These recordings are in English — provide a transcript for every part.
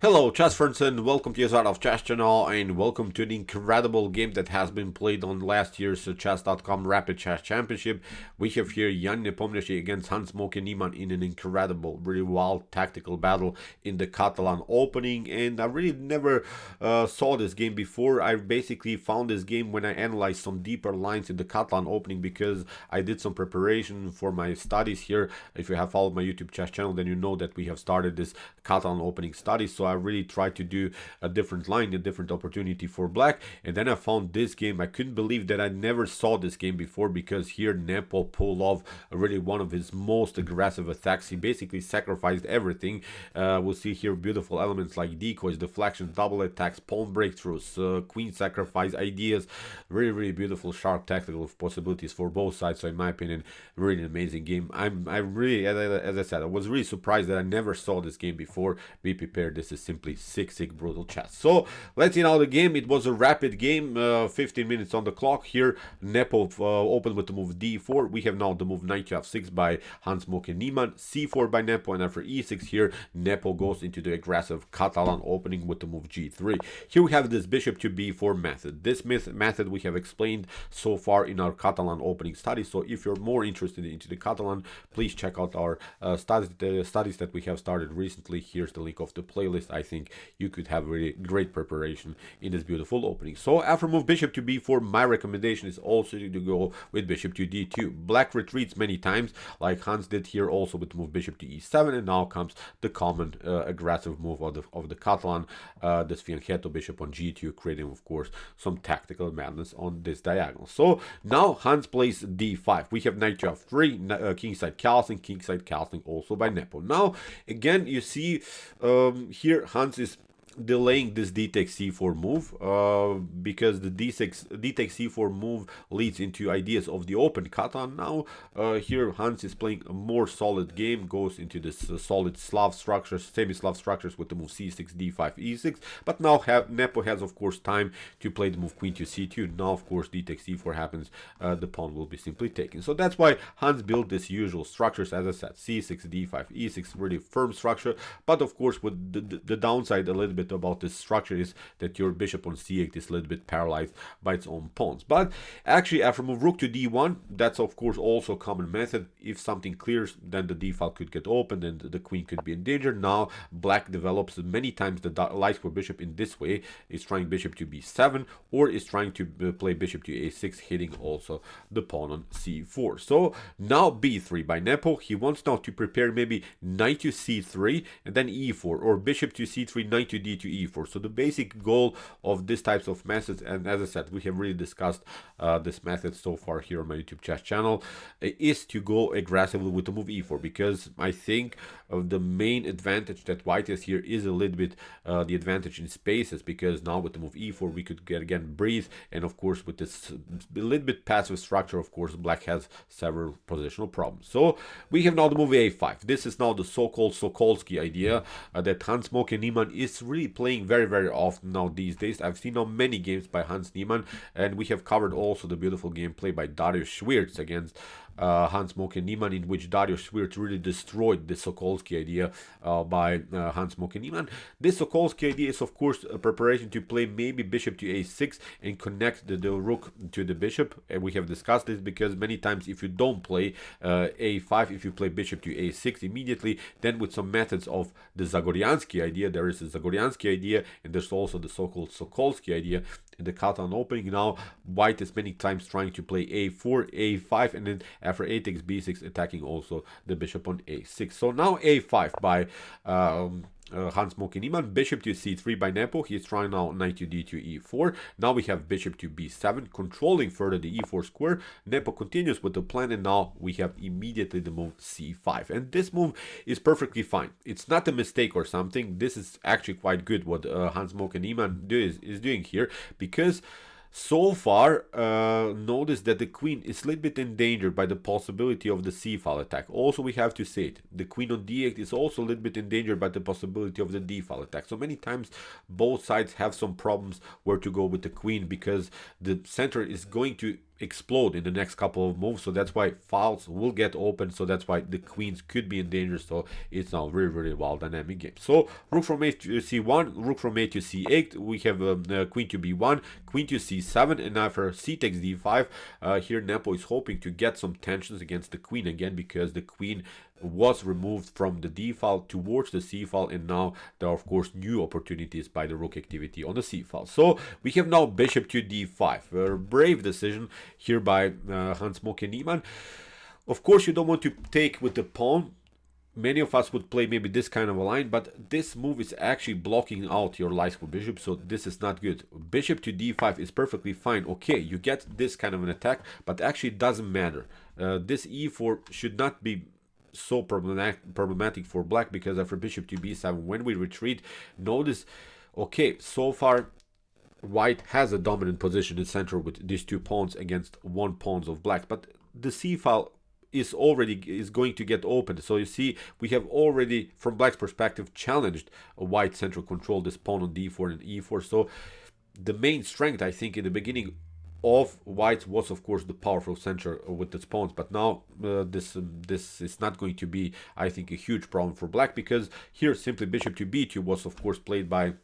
Hello chess friends and welcome to your of chess channel and welcome to the incredible game that has been played on last year's chess.com Rapid Chess Championship. We have here Jan Nepo against Hans-Moke Niemann in an incredible, really wild tactical battle in the Catalan Opening, and I really never saw this game before. I basically found this game when I analyzed some deeper lines in the Catalan Opening because I did some preparation for my studies here. If you have followed my YouTube chess channel, then you know that we have started this Catalan Opening studies, so I really tried to do a different line, a different opportunity for black, and then I found this game. I couldn't believe that I never saw this game before because here Nepo pulled off really one of his most aggressive attacks. He basically sacrificed everything. We'll see here beautiful elements like decoys, deflections, double attacks, pawn breakthroughs, queen sacrifice ideas. Really beautiful, sharp tactical possibilities for both sides. So in my opinion, really amazing game. I really, as I said, I was really surprised that I never saw this game before. Be prepared, this is simply sick brutal chess. So let's see now the game. It was a rapid game, 15 minutes on the clock here. Nepo opened with the move d4. We have now the move knight to f6 by Hans-Moke Niemann, c4 by Nepo, and after e6 here Nepo goes into the aggressive Catalan opening with the move g3. Here we have this bishop to b4 method. This method we have explained so far in our Catalan opening study, so if you're more interested into the Catalan, please check out our studies that we have started recently. Here's the link of the playlist. I think you could have really great preparation in this beautiful opening. So after move bishop to b4, my recommendation is also to go with bishop to d2. Black retreats many times like Hans did here, also with move bishop to e7, and now comes the common aggressive move of the Catalan, this fianchetto bishop on g2, creating of course some tactical madness on this diagonal. So now Hans plays d5. We have knight to f3, kingside castling also by Nepo. Now again you see here Hans is delaying this d takes c4 move because the d takes c4 move leads into ideas of the open Catalan. Now here Hans is playing a more solid game, goes into this solid Slav structures, semi-Slav structures with the move c6, d5, e6, but now Nepo has of course time to play the move queen to c2. Now of course d takes c4 happens, the pawn will be simply taken. So that's why Hans built this usual structures, as I said, c6, d5, e6, really firm structure, but of course with the downside a little bit about this structure is that your bishop on c8 is a little bit paralyzed by its own pawns. But actually after move rook to d1, that's of course also a common method. If something clears, then the d file could get opened and the queen could be in danger. Now black develops many times the light square bishop in this way. Is trying bishop to b7 or is trying to play bishop to a6, hitting also the pawn on c4. So now b3 by Nepo. He wants now to prepare maybe knight to c3 and then e4, or bishop to c3, knight to d to e4. So the basic goal of this types of methods, and as I said, we have really discussed this method so far here on my YouTube chess channel, is to go aggressively with the move e4, because I think the main advantage that white has here is a little bit the advantage in spaces, because now with the move e4 we could get again breathe, and of course with this a little bit passive structure, of course black has several positional problems. So we have now the move a5. This is now the so-called Sokolsky idea that Hans-Moke Niemann is really playing very often now these days. I've seen now many games by Hans Niemann, and we have covered also the beautiful gameplay by Dariusz Schwirtz against Hans-Moke Niemann, in which Dariusz Schwirtz really destroyed the Sokolsky idea by Hans-Moke Niemann. This Sokolsky idea is of course a preparation to play maybe bishop to a6 and connect the rook to the bishop, and we have discussed this because many times if you don't play a5, if you play bishop to a6 immediately, then with some methods of the Zagoryansky idea, there is a Zagoryansky idea and there's also the so-called Sokolsky idea in the Catalan opening. Now white is many times trying to play a4, a5, and then after a takes b6, attacking also the bishop on a6. So now a5 by Hans-Moke Niemann, bishop to c3 by Nepo. He's trying now knight to d2, e4. Now we have bishop to b7, controlling further the e4 square. Nepo continues with the plan, and now we have immediately the move c5. And this move is perfectly fine. It's not a mistake or something. This is actually quite good what Hans-Moke Niemann is doing here, because so far, notice that the queen is a little bit endangered by the possibility of the c-file attack. Also, we have to say it, the queen on d8 is also a little bit endangered by the possibility of the d-file attack. So many times, both sides have some problems where to go with the queen, because the center is going to explode in the next couple of moves, so that's why files will get open, so that's why the queens could be in danger. So it's now very well dynamic game. So rook from a to c1, rook from a to c8, we have queen to b1, queen to c7, and now for c takes d5. Here Nepo is hoping to get some tensions against the queen again, because the queen was removed from the d file towards the c file, and now there are of course new opportunities by the rook activity on the c file. So we have now bishop to d5, a brave decision here by Hans-Moke Niemann. Of course you don't want to take with the pawn. Many of us would play maybe this kind of a line, but this move is actually blocking out your light square bishop, so this is not good. Bishop to d5 is perfectly fine. Okay, you get this kind of an attack, but actually it doesn't matter. This e4 should not be so problematic for black, because after bishop to b7, when we retreat, notice, okay, so far white has a dominant position in center with these two pawns against one pawns of black, but the c file is going to get open. So you see, we have already from black's perspective challenged a white central control, this pawn on d4 and e4. So the main strength, I think, in the beginning of white was of course the powerful center with its pawns, but now this is not going to be, I think, a huge problem for black, because here simply bishop to b2 was of course played by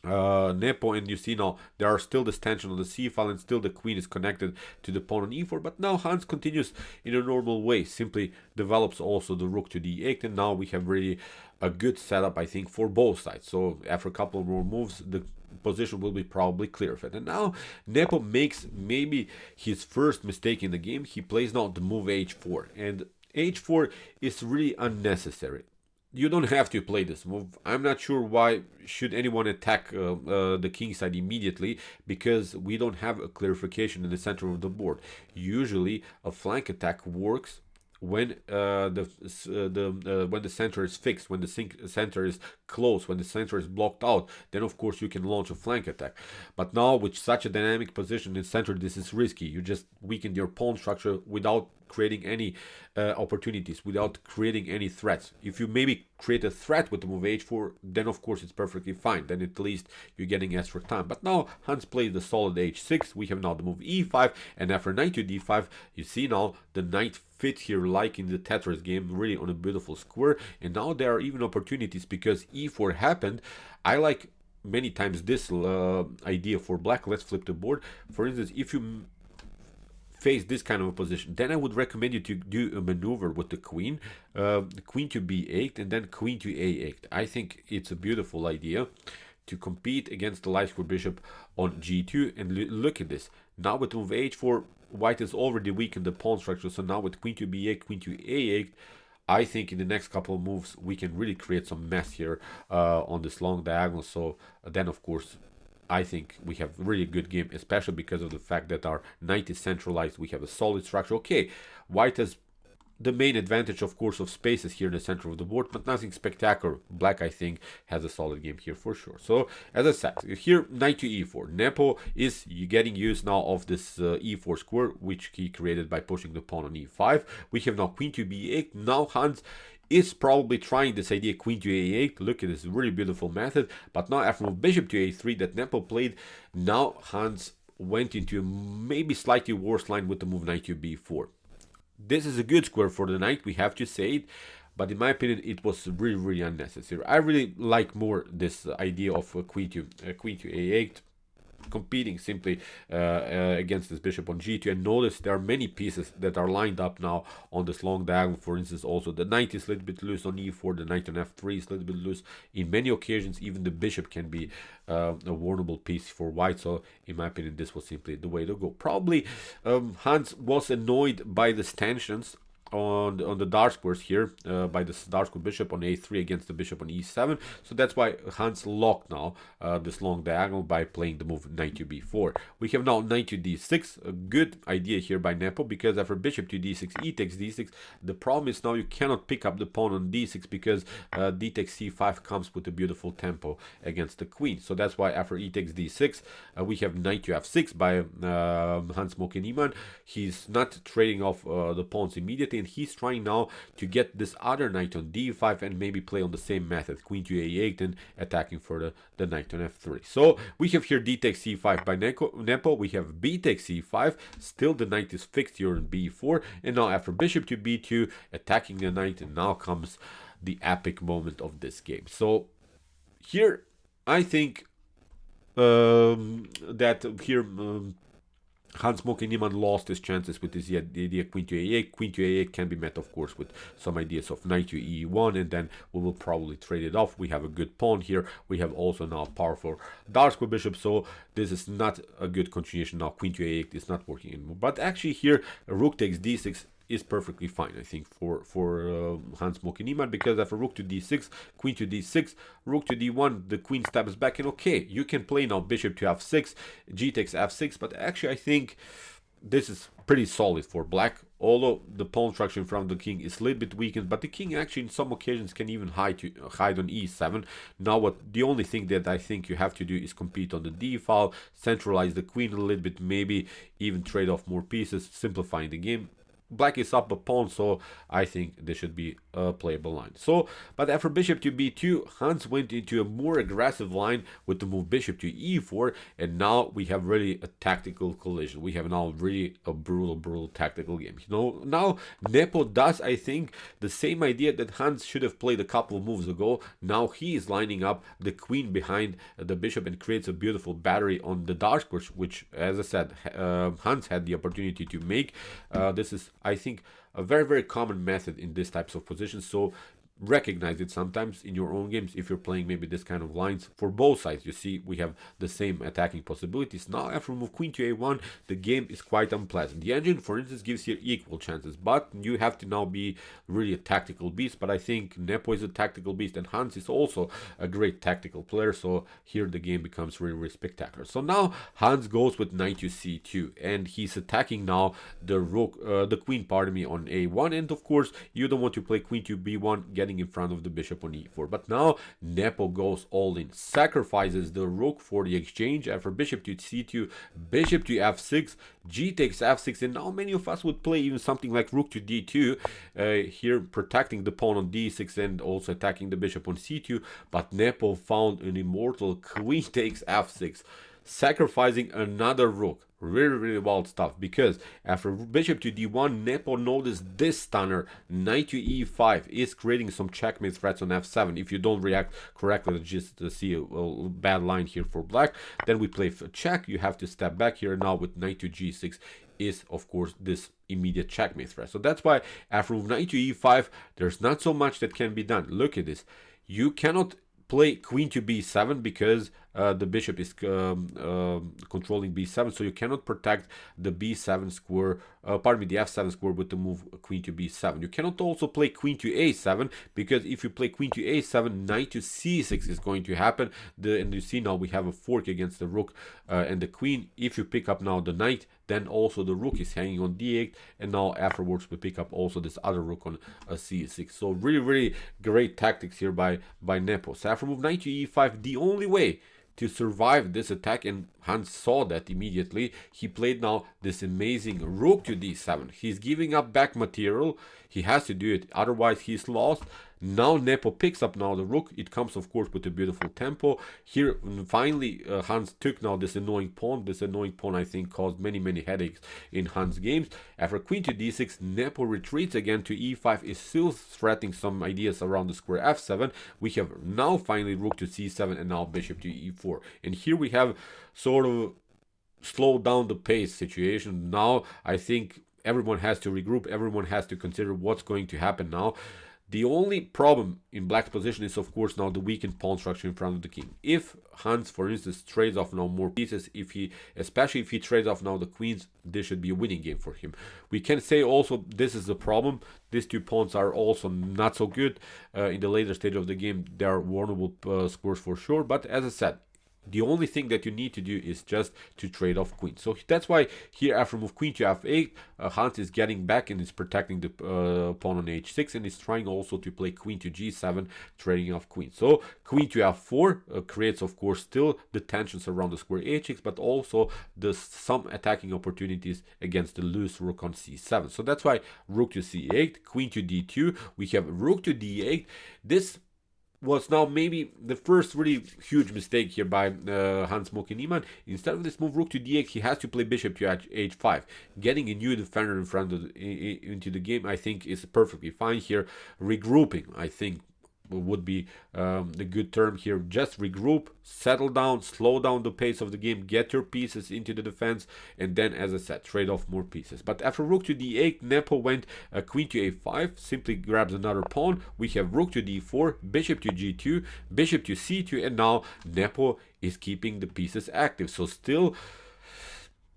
Nepo, and you see now there are still this tension on the c file, and still the queen is connected to the pawn on e4. But now Hans continues in a normal way, simply develops also the rook to d8, and now we have really a good setup, I think, for both sides. So after a couple more moves, the position will be probably clear fit. And now Nepo makes maybe his first mistake in the game. He plays now the move h4, and h4 is really unnecessary. You don't have to play this move. I'm not sure why should anyone attack the king side immediately, because we don't have a clarification in the center of the board. Usually a flank attack works when the center is fixed, when the center is close, when the center is blocked out. Then of course you can launch a flank attack. But now with such a dynamic position in center, this is risky. You just weaken your pawn structure without creating any opportunities, without creating any threats. If you maybe create a threat with the move h4, then of course it's perfectly fine. Then at least you're getting extra time. But now Hans plays the solid h6. We have now the move e5, and after knight to d5, you see now the knight fit here like in the Tetris game, really on a beautiful square. And now there are even opportunities because e4 happened. I like many times this idea for black. Let's flip the board. For instance, if you face this kind of a position, then I would recommend you to do a maneuver with the queen to b8 and then queen to a8. I think it's a beautiful idea to compete against the light square bishop on g2. And look at this. Now with move h4, white is already weakened the pawn structure. So now with queen to b8, queen to a8, I think in the next couple of moves we can really create some mess here on this long diagonal. So then of course I think we have really good game, especially because of the fact that our knight is centralized. We have a solid structure. Okay, white has the main advantage, of course, of spaces here in the center of the board, but nothing spectacular. Black, I think, has a solid game here for sure. So, as I said, here knight to e4. Nepo is getting use now of this e4 square, which he created by pushing the pawn on e5. We have now queen to b8. Now Hans is probably trying this idea queen to a8. Look at this really beautiful method. But now after bishop to a3 that Nepo played, now Hans went into a maybe slightly worse line with the move knight to b4. This is a good square for the knight, we have to say it, but in my opinion it was really unnecessary. I really like more this idea of queen to a8, competing simply against this bishop on g2. And notice there are many pieces that are lined up now on this long diagonal. For instance, also the knight is a little bit loose on e4, the knight on f3 is a little bit loose. In many occasions even the bishop can be a vulnerable piece for white. So in my opinion this was simply the way to go. Probably Hans was annoyed by these tensions on the dark squares here by this dark square bishop on a3 against the bishop on e7. So that's why Hans locked now this long diagonal by playing the move knight to b4. We have now knight to d6, a good idea here by Nepo, because after bishop to d6, e takes d6. The problem is now you cannot pick up the pawn on d6 because d takes c5 comes with a beautiful tempo against the queen. So that's why after e takes d6, we have knight to f6 by Hans-Moke Niemann. He's not trading off the pawns immediately, immediately, and he's trying now to get this other knight on d5 and maybe play on the same method, queen to a8 and attacking for the knight on f3. So we have here d takes c5 by Nepo, we have b takes c5, still the knight is fixed here in b4, and now after bishop to b2, attacking the knight, and now comes the epic moment of this game. So here I think that here Hans-Moke Niemann lost his chances with this idea queen to a8. Queen to a8 can be met, of course, with some ideas of knight to e1, and then we will probably trade it off. We have a good pawn here. We have also now powerful dark square bishop, so this is not a good continuation now. Queen to a8 is not working anymore. But actually here, rook takes d6 is perfectly fine, I think, for Hans-Moke Niemann, because after rook to d6, queen to d6, rook to d1, the queen steps back, and okay, you can play now bishop to f6, g takes f6, but actually I think this is pretty solid for black, although the pawn structure in front of the king is a little bit weakened, but the king actually in some occasions can even hide on e7. Now the only thing that I think you have to do is compete on the d file, centralize the queen a little bit, maybe even trade off more pieces, simplifying the game. Black is up a pawn, so I think this should be a playable line. So, but after bishop to b2, Hans went into a more aggressive line with the move bishop to e4, and now we have really a tactical collision. We have now really a brutal tactical game. You know, now Nepo does, I think, the same idea that Hans should have played a couple of moves ago. Now he is lining up the queen behind the bishop and creates a beautiful battery on the dark square, which, as I said, Hans had the opportunity to make. This is, I think, a very common method in these types of positions, so recognize it sometimes in your own games if you're playing maybe this kind of lines for both sides. You see we have the same attacking possibilities. Now after move queen to a1, the game is quite unpleasant. The engine, for instance, gives you equal chances, but you have to now be really a tactical beast. But I think Nepo is a tactical beast, and Hans is also a great tactical player, so here the game becomes really spectacular. So now Hans goes with knight to c2, and he's attacking now the rook, the queen, pardon me, on a1, and of course you don't want to play queen to b1, getting in front of the bishop on e4. But now Nepo goes all in, sacrifices the rook for the exchange. After bishop to c2, bishop to f6, g takes f6, and now many of us would play even something like rook to d2, here protecting the pawn on d6 and also attacking the bishop on c2. But Nepo found an immortal queen takes f6, sacrificing another rook. Really wild stuff, because after bishop to d1, Nepo noticed this stunner, knight to e5, is creating some checkmate threats on f7. If you don't react correctly, just see a bad line here for black. Then we play for check, you have to step back here. Now with knight to g6 is of course this immediate checkmate threat. So that's why after knight to e5, there's not so much that can be done. Look at this, you cannot play queen to b7 because the bishop is controlling b7, so you cannot protect the b7 square, pardon me, the f7 square with the move queen to b7. You cannot also play queen to a7, because if you play queen to a7, knight to c6 is going to happen. And you see now we have a fork against the rook and the queen. If you pick up now the knight, then also the rook is hanging on d8, and now afterwards we pick up also this other rook on c6. So really great tactics here by Nepo. So after move knight to e5, the only way to survive this attack, and Hans saw that immediately, he played now this amazing rook to d7. He's giving up back material, he has to do it, otherwise he's lost. Now Nepo picks up now the rook. It comes of course with a beautiful tempo. Here finally Hans took now this annoying pawn. This annoying pawn I think caused many headaches in Hans' games. After queen to d6, Nepo retreats again to e5, is still threatening some ideas around the square f7. We have now finally rook to c7 and now bishop to e4. And here we have sort of slowed down the pace situation. Now I think everyone has to regroup, everyone has to consider what's going to happen now. The only problem in black's position is of course now the weakened pawn structure in front of the king. If Hans, for instance, trades off now more pieces, especially if he trades off now the queens, this should be a winning game for him. We can say also this is the problem. These two pawns are also not so good in the later stage of the game. They are vulnerable squares for sure. But as I said, The only thing that you need to do is just to trade off queen. So that's why here after move queen to f8, Hans is getting back and is protecting the pawn on h6, and is trying also to play queen to g7, trading off queen. So queen to f4 creates, of course, still the tensions around the square h6, but also some attacking opportunities against the loose rook on c7. So that's why rook to c8, queen to d2, we have rook to d8. This was now maybe the first really huge mistake here by Hans-Moke Niemann. Instead of this move rook to d8, he has to play bishop to h5. Getting a new defender in front of into the game, I think, is perfectly fine here. Regrouping, I think, would be the good term here. Just regroup, settle down, slow down the pace of the game, get your pieces into the defense, and then, as I said, trade off more pieces. But after rook to d8, Nepo went queen to a5, simply grabs another pawn. We have rook to d4, bishop to g2, bishop to c2, and now Nepo is keeping the pieces active. So still,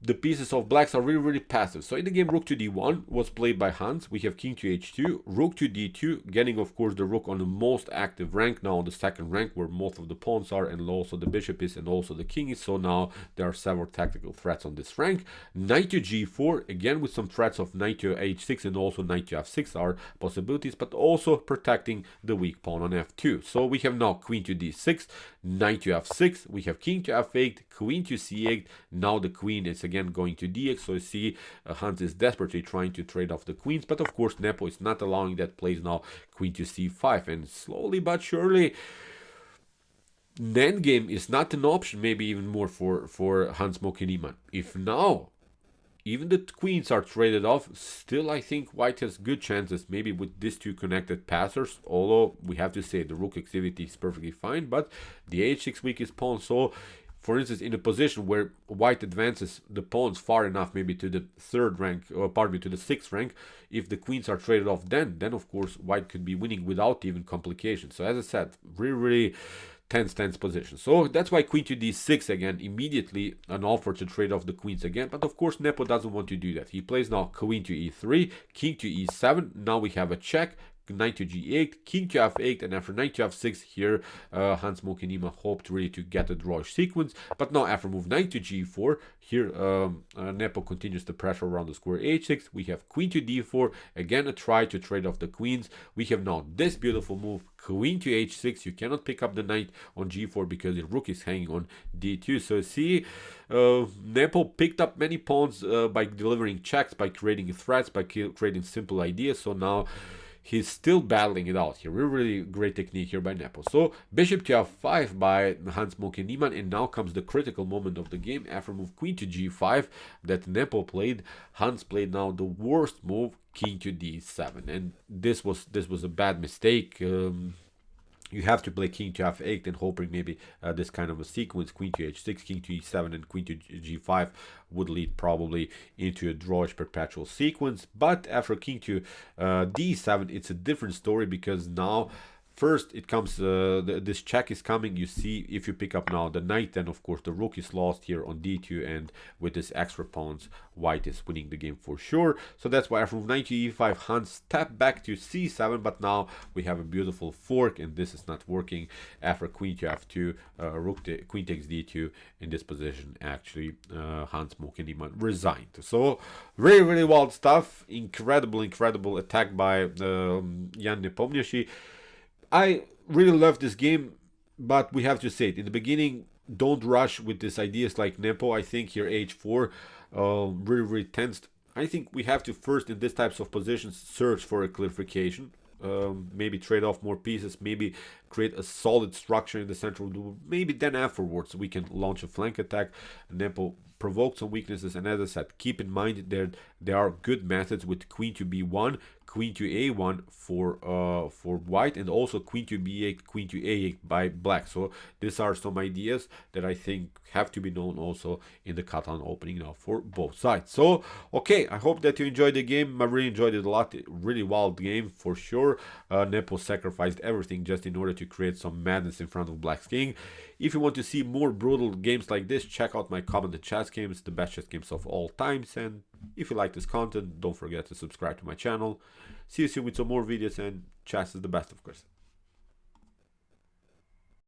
the pieces of blacks are really passive. So in the game, rook to d1 was played by Hans. We have king to h2, rook to d2, getting, of course, the rook on the most active rank, now on the second rank where most of the pawns are, and also the bishop is, and also the king is. So now there are several tactical threats on this rank. Knight to g4, again with some threats of knight to h6 and also knight to f6 are possibilities, but also protecting the weak pawn on f2. So we have now queen to d6, knight to f6, we have king to f8, queen to c8. Now the queen is again going to dx. So you see Hans is desperately trying to trade off the queens, but of course Nepo is not allowing that. Plays now queen to c5, and slowly but surely the endgame is not an option, maybe even more for Hans-Moke Niemann. If now even the queens are traded off, still I think white has good chances, maybe with these two connected passers, although we have to say the rook activity is perfectly fine, but the h6 weakest pawn. So for instance, in a position where white advances the pawns far enough, maybe to the third rank, or pardon me, to the sixth rank, if the queens are traded off, then of course white could be winning without even complications. So as I said, really tense position. So that's why queen to d6 again, immediately an offer to trade off the queens again. But of course Nepo doesn't want to do that. He plays now queen to e3, king to e7. Now we have a check. Knight to g8, king to f8, and after knight to f6 here, Hans-Moke Niemann hoped really to get a drawish sequence. But now after move knight to g4, here Nepo continues the pressure around the square h6. We have queen to d4, again a try to trade off the queens. We have now this beautiful move, queen to h6. You cannot pick up the knight on g4 because the rook is hanging on d2. So see, Nepo picked up many pawns by delivering checks, by creating threats, by creating simple ideas. So now he's still battling it out here. Really great technique here by Nepo. So bishop to f5 by Hans-Moke Niemann, and now comes the critical moment of the game. After move queen to g5 that Nepo played, Hans played now the worst move, king to d7, and this was a bad mistake. You have to play king to f8 and hoping maybe this kind of a sequence, queen to h6, king to e7, and queen to g5 would lead probably into a drawish perpetual sequence. But after king to d7, it's a different story, because now first it comes, this check is coming. You see, if you pick up now the knight, then of course the rook is lost here on d2, and with this extra pawns, white is winning the game for sure. So that's why after knight to e5, Hans stepped back to c7, but now we have a beautiful fork, and this is not working. After queen to f2, queen takes d2, in this position actually Hans-Moke Niemann resigned. So really wild stuff. Incredible attack by Jan Nepomniachtchi. I really love this game, but we have to say it in the beginning, don't rush with these ideas like Nepo. I think here h4 really tensed. I think we have to first, in these types of positions, search for a clarification. Maybe trade off more pieces, maybe create a solid structure in the central duel. Maybe then afterwards we can launch a flank attack. Nepo provoked some weaknesses, and as I said, keep in mind there are good methods with queen to b1, queen to a1 for white, and also queen to b8, queen to a8 by black. So these are some ideas that I think have to be known also in the Catalan opening now for both sides. So okay, I hope that you enjoyed the game. I really enjoyed it a lot. Really wild game for sure. Nepo sacrificed everything just in order to create some madness in front of black's king. If you want to see more brutal games like this, check out my commented chess games, the best chess games of all times. And if you like this content, don't forget to subscribe to my channel. See you soon with some more videos, and chess is the best, of course.